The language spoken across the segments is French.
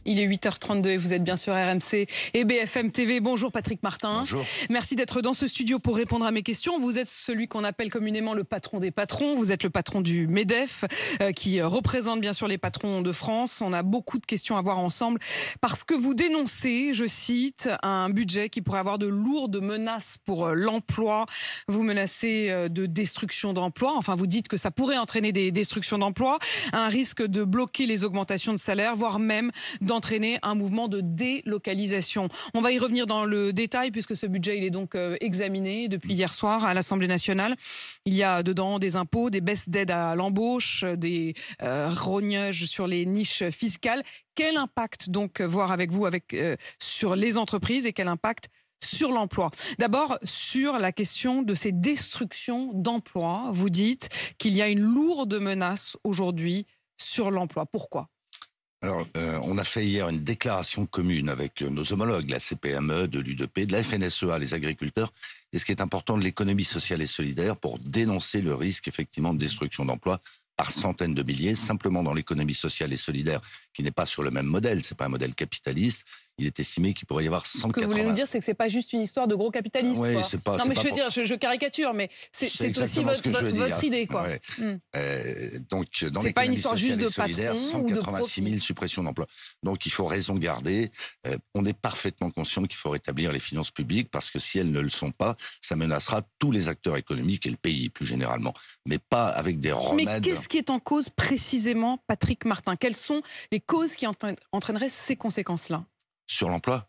Il est 8h32 et vous êtes bien sur RMC et BFM TV. Bonjour Patrick Martin. Bonjour. Merci d'être dans ce studio pour répondre à mes questions. Vous êtes celui qu'on appelle communément le patron des patrons. Vous êtes le patron du MEDEF qui représente bien sûr les patrons de France. On a beaucoup de questions à voir ensemble parce que vous dénoncez, je cite, un budget qui pourrait avoir de lourdes menaces pour l'emploi. Vous menacez de destruction d'emplois. Enfin, vous dites que ça pourrait entraîner des destructions d'emplois, un risque de bloquer les augmentations de salaire, voire même d'entraîner un mouvement de délocalisation. On va y revenir dans le détail puisque ce budget il est donc examiné depuis hier soir à l'Assemblée nationale. Il y a dedans des impôts, des baisses d'aide à l'embauche, des rognages sur les niches fiscales. Quel impact donc voir avec vous sur les entreprises et quel impact sur l'emploi? D'abord, sur la question de ces destructions d'emplois, vous dites qu'il y a une lourde menace aujourd'hui sur l'emploi. Pourquoi ? Alors, on a fait hier une déclaration commune avec nos homologues, la CPME, de l'UDP, de la FNSEA, les agriculteurs, et ce qui est important de l'économie sociale et solidaire pour dénoncer le risque effectivement de destruction d'emplois par centaines de milliers, simplement dans l'économie sociale et solidaire, qui n'est pas sur le même modèle, c'est pas un modèle capitaliste. Il est estimé qu'il pourrait y avoir 180... Ce que vous voulez nous dire, c'est que c'est pas juste une histoire de gros capitalistes. Oui, quoi. c'est pas... Non, mais pas je veux dire, je caricature, mais c'est aussi votre idée, quoi. Ouais. Donc, dans c'est pas une l'économie histoire juste sociale de et solidaire, patron ou de 186 000 suppressions d'emplois. Donc, il faut raison garder. On est parfaitement conscient qu'il faut rétablir les finances publiques parce que si elles ne le sont pas, ça menacera tous les acteurs économiques et le pays plus généralement. Mais pas avec des remèdes... Mais qu'est-ce qui est en cause précisément, Patrick Martin? Quelles sont les causes qui entraîneraient ces conséquences-là? Sur l'emploi,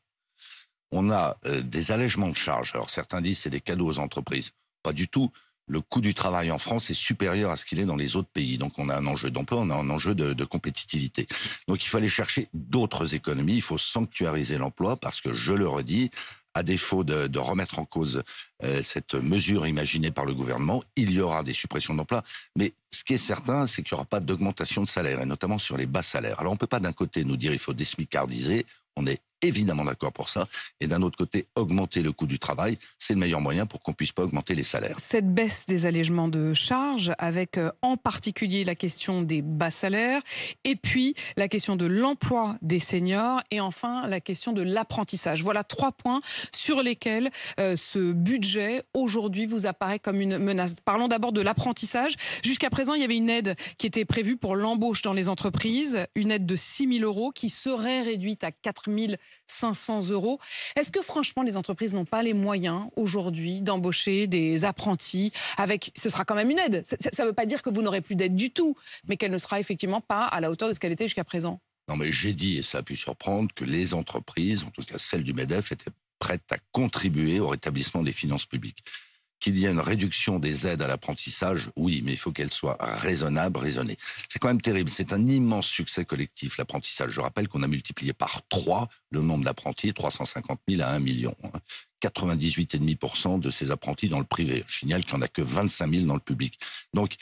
on a des allègements de charges. Alors certains disent c'est des cadeaux aux entreprises. Pas du tout. Le coût du travail en France est supérieur à ce qu'il est dans les autres pays. Donc on a un enjeu d'emploi, on a un enjeu de compétitivité. Donc il faut aller chercher d'autres économies. Il faut sanctuariser l'emploi parce que, je le redis, à défaut de remettre en cause cette mesure imaginée par le gouvernement, il y aura des suppressions d'emplois. Mais ce qui est certain, c'est qu'il n'y aura pas d'augmentation de salaire, et notamment sur les bas salaires. Alors on ne peut pas d'un côté nous dire il faut désmicardiser, on est évidemment d'accord pour ça, et d'un autre côté, augmenter le coût du travail, c'est le meilleur moyen pour qu'on puisse pas augmenter les salaires. Cette baisse des allègements de charges, avec en particulier la question des bas salaires, et puis la question de l'emploi des seniors, et enfin la question de l'apprentissage. Voilà 3 points sur lesquels ce budget, aujourd'hui, vous apparaît comme une menace. Parlons d'abord de l'apprentissage. Jusqu'à présent, il y avait une aide qui était prévue pour l'embauche dans les entreprises, une aide de 6 000 € qui serait réduite à 4 500 €. Est-ce que franchement les entreprises n'ont pas les moyens aujourd'hui d'embaucher des apprentis avec... Ce sera quand même une aide. Ça ne veut pas dire que vous n'aurez plus d'aide du tout, mais qu'elle ne sera effectivement pas à la hauteur de ce qu'elle était jusqu'à présent. Non mais j'ai dit, et ça a pu surprendre, que les entreprises, en tout cas celles du MEDEF, étaient prêtes à contribuer au rétablissement des finances publiques. Qu'il y ait une réduction des aides à l'apprentissage, oui, mais il faut qu'elle soit raisonnable, raisonnée. C'est quand même terrible, c'est un immense succès collectif, l'apprentissage. Je rappelle qu'on a multiplié par 3 le nombre d'apprentis, 350 000 à 1 million. 98,5% de ces apprentis dans le privé. Je signale qu'il n'y en a que 25 000 dans le public. Donc,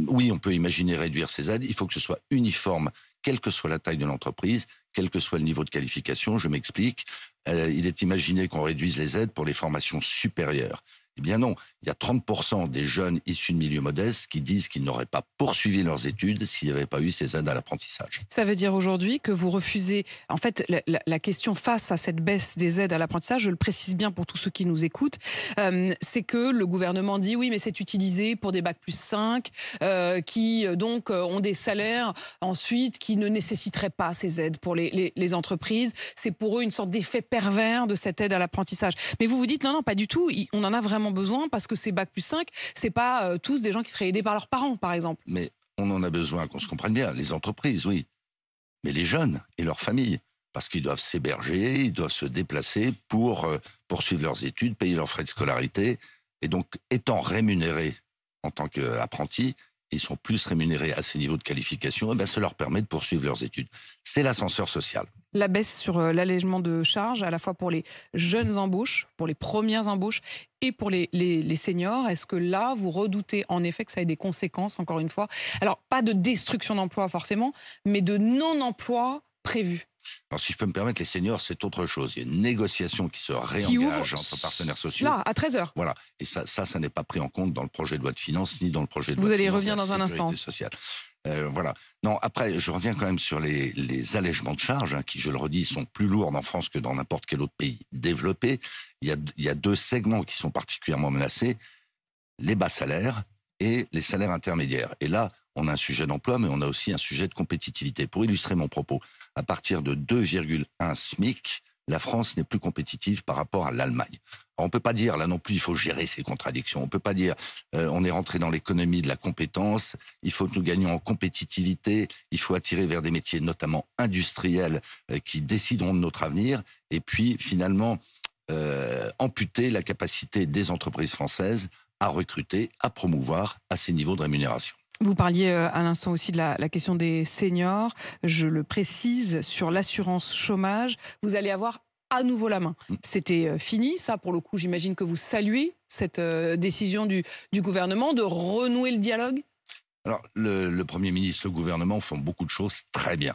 oui, on peut imaginer réduire ces aides, il faut que ce soit uniforme, quelle que soit la taille de l'entreprise, quel que soit le niveau de qualification. Je m'explique, il est imaginé qu'on réduise les aides pour les formations supérieures. Eh bien non, il y a 30% des jeunes issus de milieux modestes qui disent qu'ils n'auraient pas poursuivi leurs études s'il n'y avait pas eu ces aides à l'apprentissage. Ça veut dire aujourd'hui que vous refusez... En fait, la question face à cette baisse des aides à l'apprentissage, je le précise bien pour tous ceux qui nous écoutent, c'est que le gouvernement dit oui, mais c'est utilisé pour des bac+5 qui donc ont des salaires ensuite qui ne nécessiteraient pas ces aides pour les entreprises. C'est pour eux une sorte d'effet pervers de cette aide à l'apprentissage. Mais vous vous dites non, pas du tout, on en a vraiment besoin parce que ces bac+5, c'est pas tous des gens qui seraient aidés par leurs parents, par exemple. Mais on en a besoin, qu'on se comprenne bien, les entreprises, oui. Mais les jeunes et leurs familles, parce qu'ils doivent s'héberger, ils doivent se déplacer pour poursuivre leurs études, payer leurs frais de scolarité. Et donc, étant rémunérés en tant qu'apprentis, ils sont plus rémunérés à ces niveaux de qualification, et bien ça leur permet de poursuivre leurs études. C'est l'ascenseur social. La baisse sur l'allègement de charges, à la fois pour les jeunes embauches, pour les premières embauches et pour les seniors, est-ce que là, vous redoutez en effet que ça ait des conséquences, encore une fois? Alors, pas de destruction d'emploi forcément, mais de non-emploi prévu. Alors, si je peux me permettre, les seniors, c'est autre chose. Il y a une négociation qui se réengage entre partenaires sociaux. Là, à 13h. Voilà. Et ça n'est pas pris en compte dans le projet de loi de finances, ni dans le projet de loi de finances. Vous allez y revenir dans un instant. Sociale. Voilà. Non, après, je reviens quand même sur les allègements de charges, qui, je le redis, sont plus lourds en France que dans n'importe quel autre pays développé. Il y a deux segments qui sont particulièrement menacés, les bas salaires et les salaires intermédiaires. Et là, on a un sujet d'emploi, mais on a aussi un sujet de compétitivité. Pour illustrer mon propos, à partir de 2,1 SMIC, la France n'est plus compétitive par rapport à l'Allemagne. On ne peut pas dire, là non plus, il faut gérer ces contradictions. On ne peut pas dire, on est rentré dans l'économie de la compétence, il faut que nous gagnions en compétitivité, il faut attirer vers des métiers notamment industriels qui décideront de notre avenir, et puis finalement amputer la capacité des entreprises françaises à recruter, à promouvoir à ces niveaux de rémunération. Vous parliez à l'instant aussi de la question des seniors. Je le précise, sur l'assurance chômage, vous allez avoir à nouveau la main. C'était fini, ça, pour le coup, j'imagine que vous saluez cette décision du gouvernement de renouer le dialogue. Alors, le Premier ministre, le gouvernement font beaucoup de choses très bien.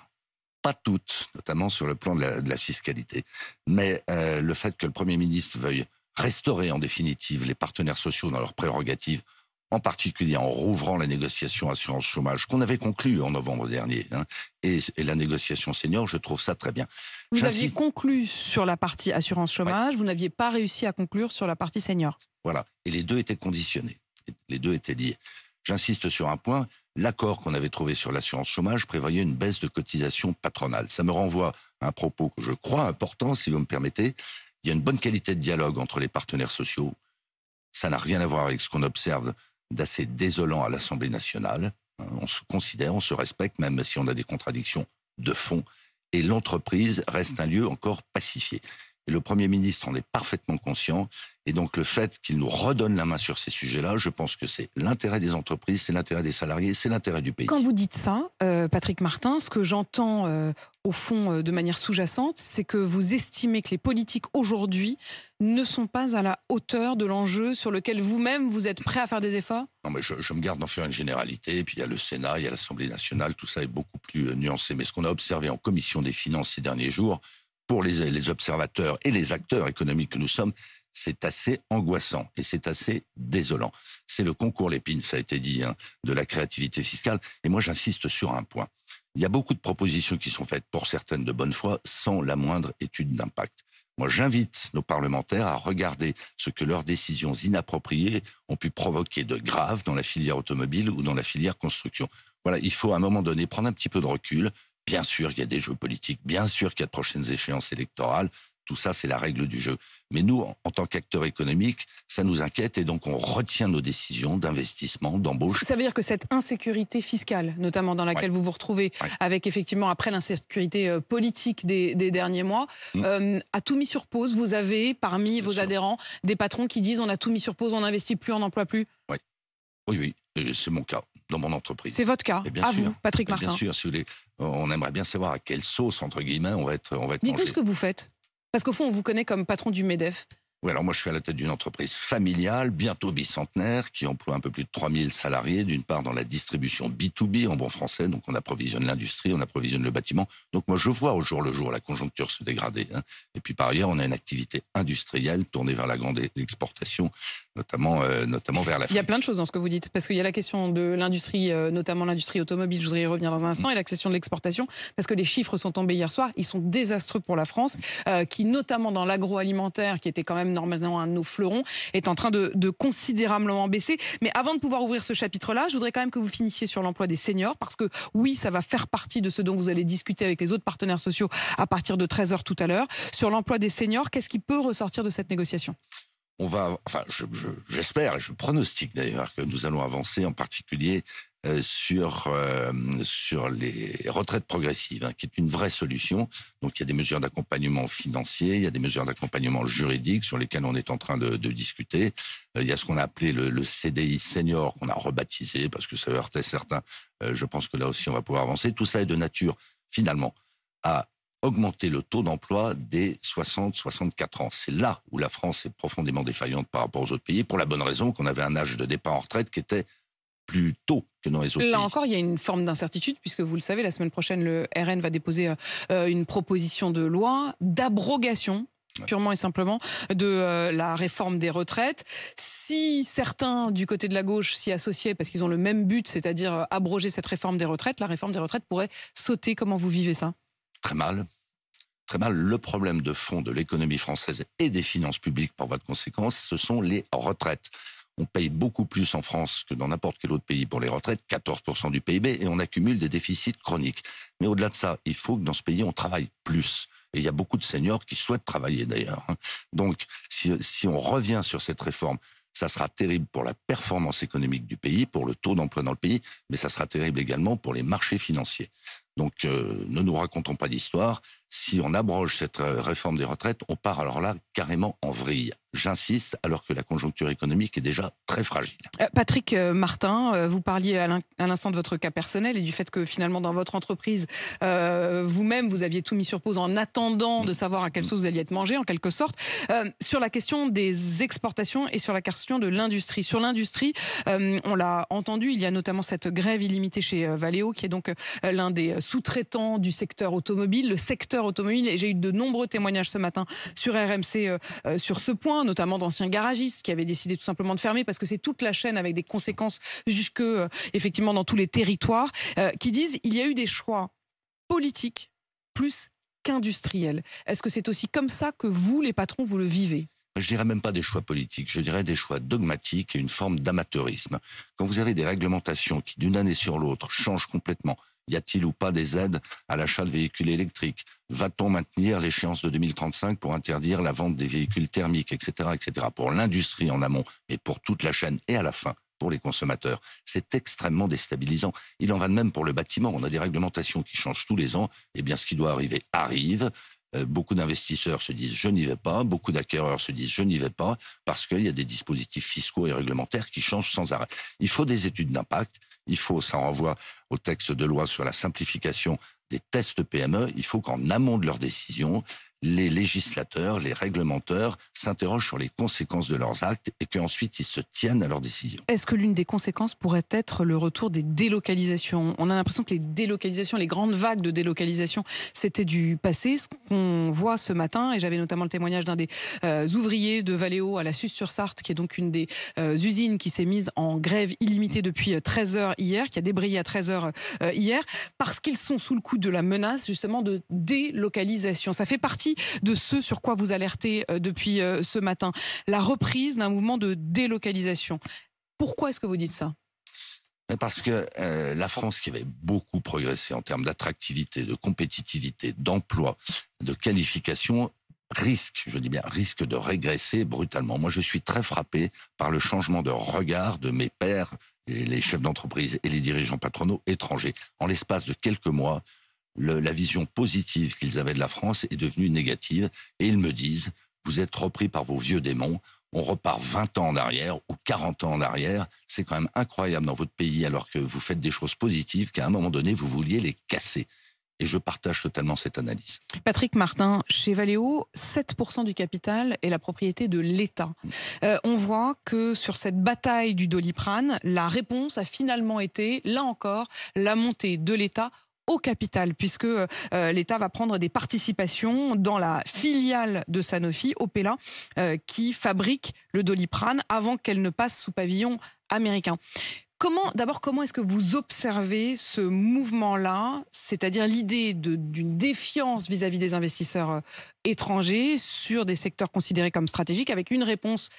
Pas toutes, notamment sur le plan de la fiscalité. Mais le fait que le Premier ministre veuille restaurer en définitive les partenaires sociaux dans leurs prérogatives, en particulier en rouvrant la négociation assurance chômage qu'on avait conclue en novembre dernier, et la négociation senior, je trouve ça très bien. Vous aviez conclu sur la partie assurance chômage, vous n'aviez pas réussi à conclure sur la partie senior. Voilà, et les deux étaient conditionnés, les deux étaient liés. J'insiste sur un point, l'accord qu'on avait trouvé sur l'assurance chômage prévoyait une baisse de cotisation patronale. Ça me renvoie à un propos que je crois important, si vous me permettez. Il y a une bonne qualité de dialogue entre les partenaires sociaux. Ça n'a rien à voir avec ce qu'on observe d'assez désolant à l'Assemblée nationale. On se considère, on se respecte, même si on a des contradictions de fond. Et l'entreprise reste un lieu encore pacifié. Et le Premier ministre en est parfaitement conscient. Et donc le fait qu'il nous redonne la main sur ces sujets-là, je pense que c'est l'intérêt des entreprises, c'est l'intérêt des salariés, c'est l'intérêt du pays. Quand vous dites ça, Patrick Martin, ce que j'entends au fond de manière sous-jacente, c'est que vous estimez que les politiques aujourd'hui ne sont pas à la hauteur de l'enjeu sur lequel vous-même vous êtes prêt à faire des efforts? Non, mais je me garde d'en faire une généralité. Et puis il y a le Sénat, il y a l'Assemblée nationale, tout ça est beaucoup plus nuancé. Mais ce qu'on a observé en commission des finances ces derniers jours, pour les observateurs et les acteurs économiques que nous sommes, c'est assez angoissant et c'est assez désolant. C'est le concours Lépine, ça a été dit, de la créativité fiscale. Et moi, j'insiste sur un point. Il y a beaucoup de propositions qui sont faites, pour certaines de bonne foi, sans la moindre étude d'impact. Moi, j'invite nos parlementaires à regarder ce que leurs décisions inappropriées ont pu provoquer de grave dans la filière automobile ou dans la filière construction. Voilà, il faut à un moment donné prendre un petit peu de recul. Bien sûr, il y a des jeux politiques, bien sûr qu'il y a de prochaines échéances électorales, tout ça c'est la règle du jeu. Mais nous, en tant qu'acteurs économiques, ça nous inquiète et donc on retient nos décisions d'investissement, d'embauche. Ça veut dire que cette insécurité fiscale, notamment dans laquelle vous vous retrouvez, avec effectivement après l'insécurité politique des derniers mois, a tout mis sur pause. Vous avez parmi vos adhérents des patrons qui disent on a tout mis sur pause, on n'investit plus, on n'emploie plus. Oui, c'est mon cas dans mon entreprise. C'est votre cas, à vous, Patrick Martin. Bien sûr, si vous voulez, on aimerait bien savoir à quelle sauce, entre guillemets, on va être Dites-nous ce que vous faites. Parce qu'au fond, on vous connaît comme patron du MEDEF. Oui, alors moi je suis à la tête d'une entreprise familiale, bientôt bicentenaire, qui emploie un peu plus de 3000 salariés, d'une part dans la distribution B2B en bon français, donc on approvisionne l'industrie, on approvisionne le bâtiment. Donc moi je vois au jour le jour la conjoncture se dégrader. Et puis par ailleurs, on a une activité industrielle tournée vers la grande exportation, notamment vers l'Afrique. Il y a plein de choses dans ce que vous dites, parce qu'il y a la question de l'industrie, notamment l'industrie automobile, je voudrais y revenir dans un instant, et la question de l'exportation, parce que les chiffres sont tombés hier soir, ils sont désastreux pour la France, qui notamment dans l'agroalimentaire, qui était quand même normalement un de nos fleurons, est en train de considérablement baisser. Mais avant de pouvoir ouvrir ce chapitre-là, je voudrais quand même que vous finissiez sur l'emploi des seniors, parce que oui, ça va faire partie de ce dont vous allez discuter avec les autres partenaires sociaux à partir de 13h tout à l'heure. Sur l'emploi des seniors, qu'est-ce qui peut ressortir de cette négociation ? J'espère, et je pronostique d'ailleurs que nous allons avancer en particulier sur les retraites progressives, qui est une vraie solution. Donc il y a des mesures d'accompagnement financier, il y a des mesures d'accompagnement juridique sur lesquelles on est en train de discuter. Il y a ce qu'on a appelé le CDI senior, qu'on a rebaptisé parce que ça heurtait certains. Je pense que là aussi on va pouvoir avancer. Tout ça est de nature finalement à augmenter le taux d'emploi des 60-64 ans. C'est là où la France est profondément défaillante par rapport aux autres pays, pour la bonne raison qu'on avait un âge de départ en retraite qui était plus tôt que dans les autres pays. Là encore, il y a une forme d'incertitude, puisque vous le savez, la semaine prochaine, le RN va déposer une proposition de loi d'abrogation, purement et simplement, de la réforme des retraites. Si certains du côté de la gauche s'y associaient parce qu'ils ont le même but, c'est-à-dire abroger cette réforme des retraites, la réforme des retraites pourrait sauter. Comment vous vivez ça? Très mal. Très mal. Le problème de fond de l'économie française et des finances publiques, par voie de conséquence, ce sont les retraites. On paye beaucoup plus en France que dans n'importe quel autre pays pour les retraites, 14% du PIB, et on accumule des déficits chroniques. Mais au-delà de ça, il faut que dans ce pays, on travaille plus. Et il y a beaucoup de seniors qui souhaitent travailler d'ailleurs. Donc, si on revient sur cette réforme, ça sera terrible pour la performance économique du pays, pour le taux d'emploi dans le pays, mais ça sera terrible également pour les marchés financiers. Donc, ne nous racontons pas d'histoire. Si on abroge cette réforme des retraites, on part alors là carrément en vrille. J'insiste, alors que la conjoncture économique est déjà très fragile. Patrick Martin, vous parliez à l'instant de votre cas personnel et du fait que finalement dans votre entreprise, vous-même, vous aviez tout mis sur pause en attendant de savoir à quelle sauce vous alliez être mangé, en quelque sorte. Sur la question des exportations et sur la question de l'industrie. Sur l'industrie, on l'a entendu, il y a notamment cette grève illimitée chez Valeo, qui est donc l'un des sous-traitants du secteur automobile, le secteur automobile. Et j'ai eu de nombreux témoignages ce matin sur RMC sur ce point, notamment d'anciens garagistes qui avaient décidé tout simplement de fermer parce que c'est toute la chaîne avec des conséquences jusque effectivement dans tous les territoires, qui disent il y a eu des choix politiques plus qu'industriels. Est-ce que c'est aussi comme ça que vous, les patrons, vous le vivez? Je dirais même pas des choix politiques, je dirais des choix dogmatiques et une forme d'amateurisme. Quand vous avez des réglementations qui, d'une année sur l'autre, changent complètement, y a-t-il ou pas des aides à l'achat de véhicules électriques? Va-t-on maintenir l'échéance de 2035 pour interdire la vente des véhicules thermiques, etc., etc. Pour l'industrie en amont, et pour toute la chaîne, et à la fin, pour les consommateurs. C'est extrêmement déstabilisant. Il en va de même pour le bâtiment. On a des réglementations qui changent tous les ans. Eh bien, ce qui doit arriver arrive. Beaucoup d'investisseurs se disent « je n'y vais pas », beaucoup d'acquéreurs se disent « je n'y vais pas », parce qu'il y a des dispositifs fiscaux et réglementaires qui changent sans arrêt. Il faut des études d'impact, il faut, ça renvoie au texte de loi sur la simplification des tests PME, il faut qu'en amont de leurs décisions, les législateurs, les réglementeurs s'interrogent sur les conséquences de leurs actes et qu'ensuite ils se tiennent à leurs décisions. Est-ce que l'une des conséquences pourrait être le retour des délocalisations? On a l'impression que les délocalisations, les grandes vagues de délocalisation, c'était du passé. Ce qu'on voit ce matin, et j'avais notamment le témoignage d'un des ouvriers de Valeo à la Suze-sur-Sarthe, qui est donc une des usines qui s'est mise en grève illimitée depuis 13 heures hier, qui a débrayé à 13 heures hier, parce qu'ils sont sous le coup de la menace justement de délocalisation. Ça fait partie de ce sur quoi vous alertez depuis ce matin, la reprise d'un mouvement de délocalisation. Pourquoi est-ce que vous dites ça? Parce que la France, qui avait beaucoup progressé en termes d'attractivité, de compétitivité, d'emploi, de qualification, risque, je dis bien, risque de régresser brutalement. Moi, je suis très frappé par le changement de regard de mes pairs, les chefs d'entreprise et les dirigeants patronaux étrangers. En l'espace de quelques mois, la vision positive qu'ils avaient de la France est devenue négative. Et ils me disent, vous êtes repris par vos vieux démons, on repart 20 ans en arrière ou 40 ans en arrière. C'est quand même incroyable dans votre pays, alors que vous faites des choses positives, qu'à un moment donné, vous vouliez les casser. Et je partage totalement cette analyse. Patrick Martin, chez Valeo, 7% du capital est la propriété de l'État. On voit que sur cette bataille du Doliprane, la réponse a finalement été, là encore, la montée de l'État au capital, puisque l'État va prendre des participations dans la filiale de Sanofi, Opella, qui fabrique le Doliprane avant qu'elle ne passe sous pavillon américain. Comment est-ce que vous observez ce mouvement-là, c'est-à-dire l'idée d'une défiance vis-à-vis des investisseurs étrangers sur des secteurs considérés comme stratégiques, avec une réponse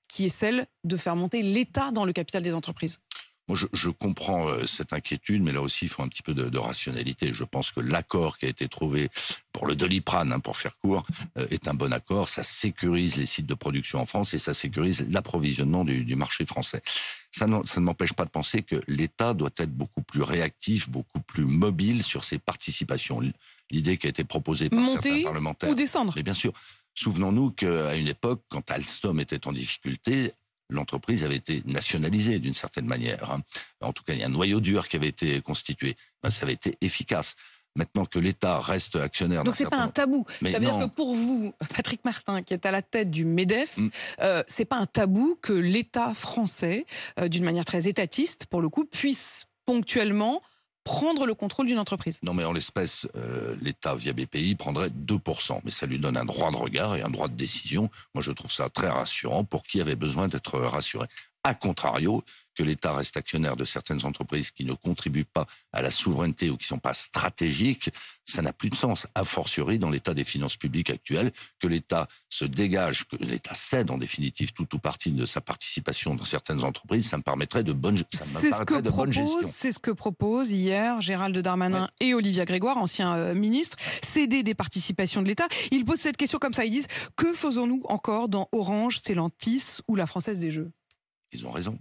qui est celle de faire monter l'État dans le capital des entreprises? Moi, je comprends cette inquiétude, mais là aussi, il faut un petit peu de rationalité. Je pense que l'accord qui a été trouvé pour le Doliprane, pour faire court, est un bon accord. Ça sécurise les sites de production en France et ça sécurise l'approvisionnement du marché français. Ça ne m'empêche pas de penser que l'État doit être beaucoup plus réactif, beaucoup plus mobile sur ses participations. L'idée qui a été proposée par certains parlementaires. Ou descendre. Mais bien sûr, souvenons-nous qu'à une époque, quand Alstom était en difficulté, l'entreprise avait été nationalisée d'une certaine manière. En tout cas, il y a un noyau dur qui avait été constitué. Ça avait été efficace. Maintenant que l'État reste actionnaire... Donc c'est pas un tabou. Ça veut dire que pour vous, Patrick Martin, qui est à la tête du MEDEF, c'est pas un tabou que l'État français, d'une manière très étatiste, pour le coup, puisse ponctuellement prendre le contrôle d'une entreprise. Non, mais en l'espèce, l'État, via BPI, prendrait 2%. Mais ça lui donne un droit de regard et un droit de décision. Moi, je trouve ça très rassurant pour qui avait besoin d'être rassuré. A contrario, que l'État reste actionnaire de certaines entreprises qui ne contribuent pas à la souveraineté ou qui ne sont pas stratégiques, ça n'a plus de sens. A fortiori, dans l'état des finances publiques actuelles, que l'État se dégage, que l'État cède en définitive tout ou partie de sa participation dans certaines entreprises, ça me permettrait de bonne gestion. C'est ce que proposent hier Gérald Darmanin et Olivia Grégoire, anciens ministres, céder des participations de l'État. Ils posent cette question comme ça, ils disent « Que faisons-nous encore dans Orange, Stellantis ou la Française des Jeux ?» Ils ont raison.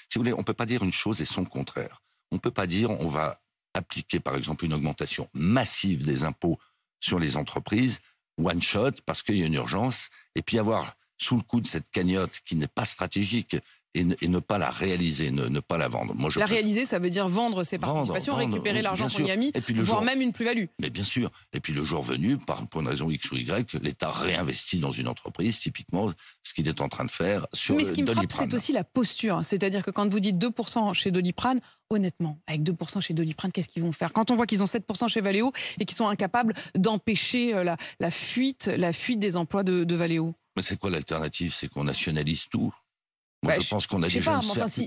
Si vous voulez, on ne peut pas dire une chose et son contraire. On ne peut pas dire on va appliquer, par exemple, une augmentation massive des impôts sur les entreprises, one shot, parce qu'il y a une urgence, et puis avoir sous le coup de cette cagnotte qui n'est pas stratégique et ne pas la réaliser, ne pas la vendre. Moi, réaliser, ça veut dire vendre ses participations, récupérer l'argent qu'on y a mis, voire même une plus-value. Mais bien sûr. Et puis le jour venu, pour une raison X ou Y, l'État réinvestit dans une entreprise, typiquement ce qu'il est en train de faire sur Mais Doliprane. ce qui me frappe, c'est aussi la posture. C'est-à-dire que quand vous dites 2% chez Doliprane, honnêtement, avec 2% chez Doliprane, qu'est-ce qu'ils vont faire? Quand on voit qu'ils ont 7% chez Valeo et qu'ils sont incapables d'empêcher la fuite des emplois de Valeo. Mais c'est quoi l'alternative? C'est qu'on nationalise tout. Moi, je pense qu'on a déjà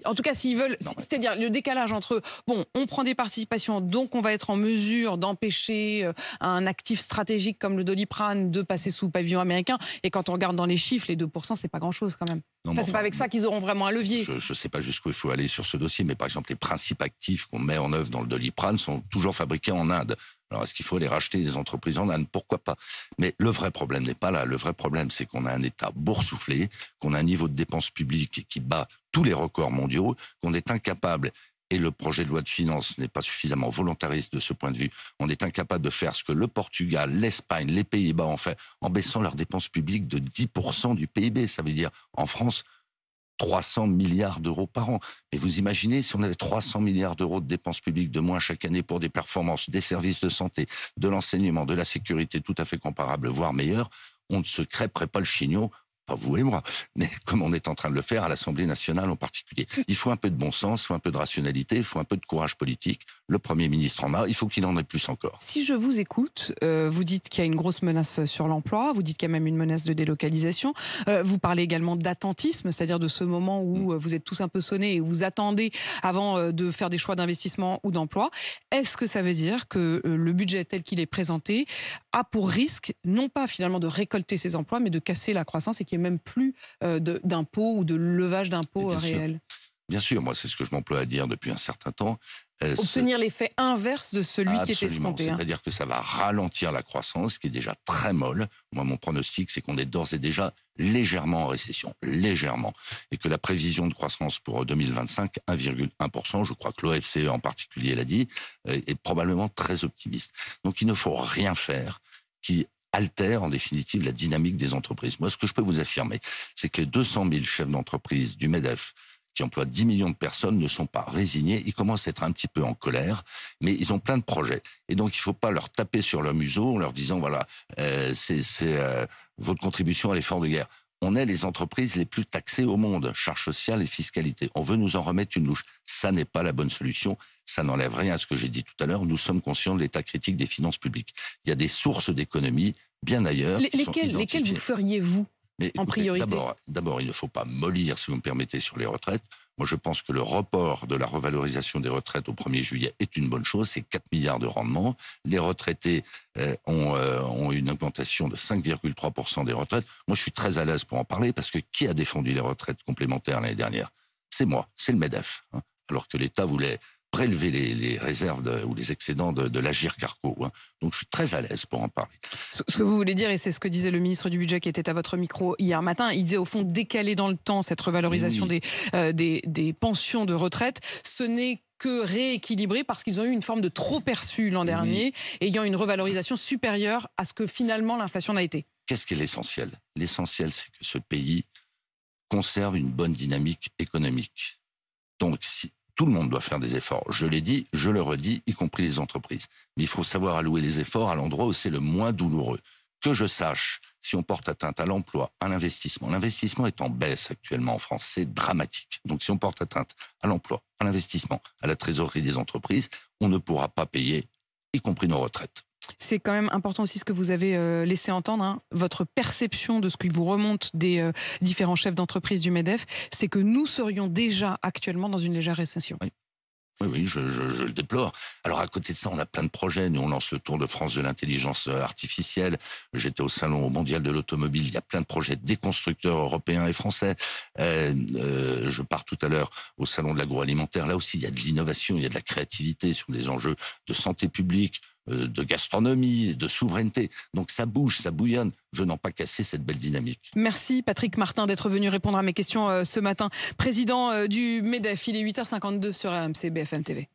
en tout cas, s'ils veulent, c'est-à-dire le décalage entre, bon, on prend des participations, donc on va être en mesure d'empêcher un actif stratégique comme le Doliprane de passer sous pavillon américain. Et quand on regarde dans les chiffres, les 2%, c'est pas grand-chose quand même. C'est pas avec ça qu'ils auront vraiment un levier. Je ne sais pas jusqu'où il faut aller sur ce dossier, mais par exemple, les principes actifs qu'on met en œuvre dans le Doliprane sont toujours fabriqués en Inde. Alors, est-ce qu'il faut aller racheter des entreprises en Inde? Pourquoi pas? Mais le vrai problème n'est pas là. Le vrai problème, c'est qu'on a un État boursouflé, qu'on a un niveau de dépenses publiques qui bat tous les records mondiaux, qu'on est incapable, et le projet de loi de finances n'est pas suffisamment volontariste de ce point de vue, on est incapable de faire ce que le Portugal, l'Espagne, les Pays-Bas ont fait, en baissant leurs dépenses publiques de 10% du PIB. Ça veut dire, en France, 300 milliards d'euros par an. Mais vous imaginez, si on avait 300 milliards d'euros de dépenses publiques de moins chaque année pour des performances, des services de santé, de l'enseignement, de la sécurité tout à fait comparables, voire meilleurs, on ne se crêperait pas le chignon, pas vous et moi, mais comme on est en train de le faire à l'Assemblée nationale en particulier. Il faut un peu de bon sens, il faut un peu de rationalité, il faut un peu de courage politique. Le Premier ministre en a, il faut qu'il en ait plus encore. Si je vous écoute, vous dites qu'il y a une grosse menace sur l'emploi, vous dites qu'il y a même une menace de délocalisation, vous parlez également d'attentisme, c'est-à-dire de ce moment où vous êtes tous un peu sonnés et vous attendez avant de faire des choix d'investissement ou d'emploi. Est-ce que ça veut dire que le budget tel qu'il est présenté a pour risque, non pas finalement de récolter ces emplois, mais de casser la croissance et qu'il n'y ait même plus d'impôts ou de levage d'impôts réels? Bien sûr, moi c'est ce que je m'emploie à dire depuis un certain temps. Obtenir l'effet inverse de celui qui est escompté. C'est-à-dire que ça va ralentir la croissance, qui est déjà très molle. Moi, mon pronostic, c'est qu'on est d'ores et déjà légèrement en récession, légèrement. Et que la prévision de croissance pour 2025, 1,1%, je crois que l'OFCE en particulier l'a dit, est probablement très optimiste. Donc il ne faut rien faire qui altère en définitive la dynamique des entreprises. Moi, ce que je peux vous affirmer, c'est que les 200 000 chefs d'entreprise du MEDEF qui emploient 10 millions de personnes ne sont pas résignés. Ils commencent à être un petit peu en colère, mais ils ont plein de projets. Et donc, il ne faut pas leur taper sur leur museau en leur disant, voilà, votre contribution à l'effort de guerre. On est les entreprises les plus taxées au monde, charges sociales et fiscalité. On veut nous en remettre une louche. Ça n'est pas la bonne solution. Ça n'enlève rien à ce que j'ai dit tout à l'heure. Nous sommes conscients de l'état critique des finances publiques. Il y a des sources d'économie bien ailleurs. Lesquelles vous feriez-vous en priorité? D'abord, il ne faut pas mollir, si vous me permettez, sur les retraites. Moi, je pense que le report de la revalorisation des retraites au 1er juillet est une bonne chose. C'est 4 milliards de rendement. Les retraités ont une augmentation de 5,3% des retraites. Moi, je suis très à l'aise pour en parler parce que qui a défendu les retraites complémentaires l'année dernière? C'est moi, c'est le MEDEF. Alors que l'État voulait prélever les réserves ou les excédents de l'Agirc-Arrco. Donc je suis très à l'aise pour en parler. Ce que vous voulez dire, et c'est ce que disait le ministre du Budget qui était à votre micro hier matin, il disait au fond décaler dans le temps cette revalorisation des pensions de retraite, ce n'est que rééquilibrer parce qu'ils ont eu une forme de trop perçu l'an dernier, ayant une revalorisation supérieure à ce que finalement l'inflation n'a été. Qu'est-ce qui est l'essentiel? L'essentiel, c'est que ce pays conserve une bonne dynamique économique. Donc si tout le monde doit faire des efforts. Je l'ai dit, je le redis, y compris les entreprises. Mais il faut savoir allouer les efforts à l'endroit où c'est le moins douloureux. que je sache, si on porte atteinte à l'emploi, à l'investissement est en baisse actuellement en France, c'est dramatique. Donc si on porte atteinte à l'emploi, à l'investissement, à la trésorerie des entreprises, on ne pourra pas payer, y compris nos retraites. C'est quand même important aussi ce que vous avez laissé entendre, hein. Votre perception de ce qui vous remonte des différents chefs d'entreprise du MEDEF, c'est que nous serions déjà actuellement dans une légère récession. Oui. Oui, je le déplore. Alors à côté de ça, on a plein de projets. Nous, on lance le Tour de France de l'intelligence artificielle. J'étais au salon mondial de l'automobile. Il y a plein de projets des constructeurs européens et français. Je pars tout à l'heure au salon de l'agroalimentaire. Là aussi, il y a de l'innovation, il y a de la créativité sur des enjeux de santé publique, de gastronomie, de souveraineté. Donc ça bouge, ça bouillonne, venant pas casser cette belle dynamique. Merci Patrick Martin d'être venu répondre à mes questions ce matin. Président du MEDEF, il est 8h52 sur RMC BFM TV.